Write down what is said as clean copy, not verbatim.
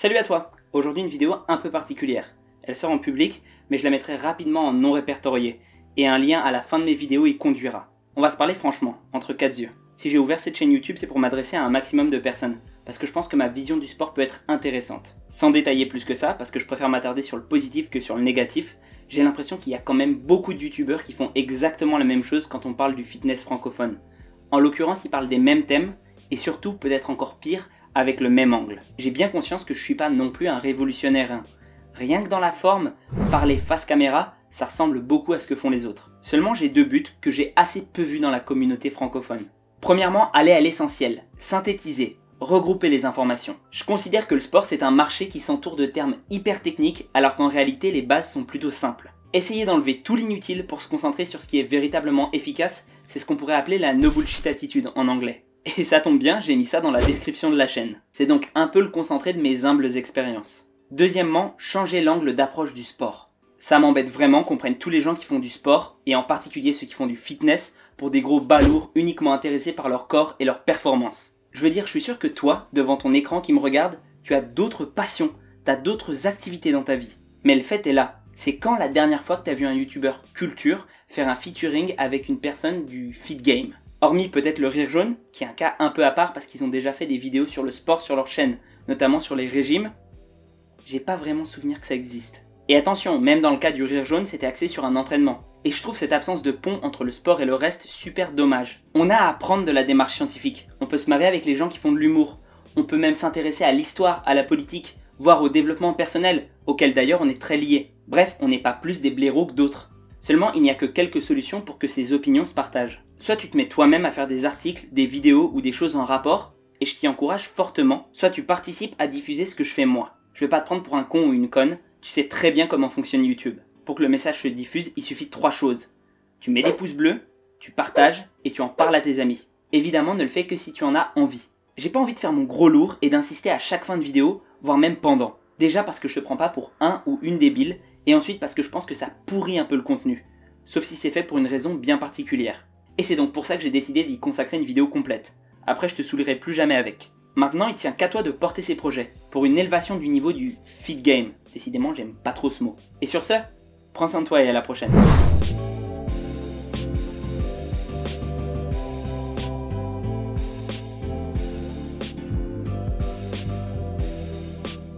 Salut à toi! Aujourd'hui une vidéo un peu particulière. Elle sort en public, mais je la mettrai rapidement en non répertorié, et un lien à la fin de mes vidéos y conduira. On va se parler franchement, entre quatre yeux. Si j'ai ouvert cette chaîne YouTube, c'est pour m'adresser à un maximum de personnes, parce que je pense que ma vision du sport peut être intéressante. Sans détailler plus que ça, parce que je préfère m'attarder sur le positif que sur le négatif, j'ai l'impression qu'il y a quand même beaucoup de youtubeurs qui font exactement la même chose quand on parle du fitness francophone. En l'occurrence, ils parlent des mêmes thèmes, et surtout, peut-être encore pire, avec le même angle. J'ai bien conscience que je suis pas non plus un révolutionnaire, hein. Rien que dans la forme, parler face caméra, ça ressemble beaucoup à ce que font les autres. Seulement j'ai deux buts que j'ai assez peu vus dans la communauté francophone. Premièrement, aller à l'essentiel, synthétiser, regrouper les informations. Je considère que le sport c'est un marché qui s'entoure de termes hyper techniques alors qu'en réalité les bases sont plutôt simples. Essayer d'enlever tout l'inutile pour se concentrer sur ce qui est véritablement efficace, c'est ce qu'on pourrait appeler la no bullshit attitude en anglais. Et ça tombe bien, j'ai mis ça dans la description de la chaîne. C'est donc un peu le concentré de mes humbles expériences. Deuxièmement, changer l'angle d'approche du sport. Ça m'embête vraiment qu'on prenne tous les gens qui font du sport, et en particulier ceux qui font du fitness, pour des gros balourds uniquement intéressés par leur corps et leur performance. Je veux dire, je suis sûr que toi, devant ton écran qui me regarde, tu as d'autres passions, t'as d'autres activités dans ta vie. Mais le fait est là, c'est quand la dernière fois que t'as vu un youtubeur culture faire un featuring avec une personne du fit game? Hormis peut-être le rire jaune, qui est un cas un peu à part parce qu'ils ont déjà fait des vidéos sur le sport sur leur chaîne, notamment sur les régimes, j'ai pas vraiment souvenir que ça existe. Et attention, même dans le cas du rire jaune, c'était axé sur un entraînement. Et je trouve cette absence de pont entre le sport et le reste super dommage. On a à apprendre de la démarche scientifique, on peut se marrer avec les gens qui font de l'humour, on peut même s'intéresser à l'histoire, à la politique, voire au développement personnel, auquel d'ailleurs on est très lié. Bref, on n'est pas plus des blaireaux que d'autres. Seulement, il n'y a que quelques solutions pour que ces opinions se partagent. Soit tu te mets toi-même à faire des articles, des vidéos ou des choses en rapport, et je t'y encourage fortement, soit tu participes à diffuser ce que je fais moi. Je vais pas te prendre pour un con ou une conne, tu sais très bien comment fonctionne YouTube. Pour que le message se diffuse, il suffit de 3 choses. Tu mets des pouces bleus, tu partages et tu en parles à tes amis. Évidemment, ne le fais que si tu en as envie. J'ai pas envie de faire mon gros lourd et d'insister à chaque fin de vidéo, voire même pendant. Déjà parce que je te prends pas pour un ou une débile, et ensuite parce que je pense que ça pourrit un peu le contenu. Sauf si c'est fait pour une raison bien particulière. Et c'est donc pour ça que j'ai décidé d'y consacrer une vidéo complète. Après je te saoulerai plus jamais avec. Maintenant il tient qu'à toi de porter ces projets, pour une élévation du niveau du fit game. Décidément j'aime pas trop ce mot. Et sur ce, prends soin de toi et à la prochaine.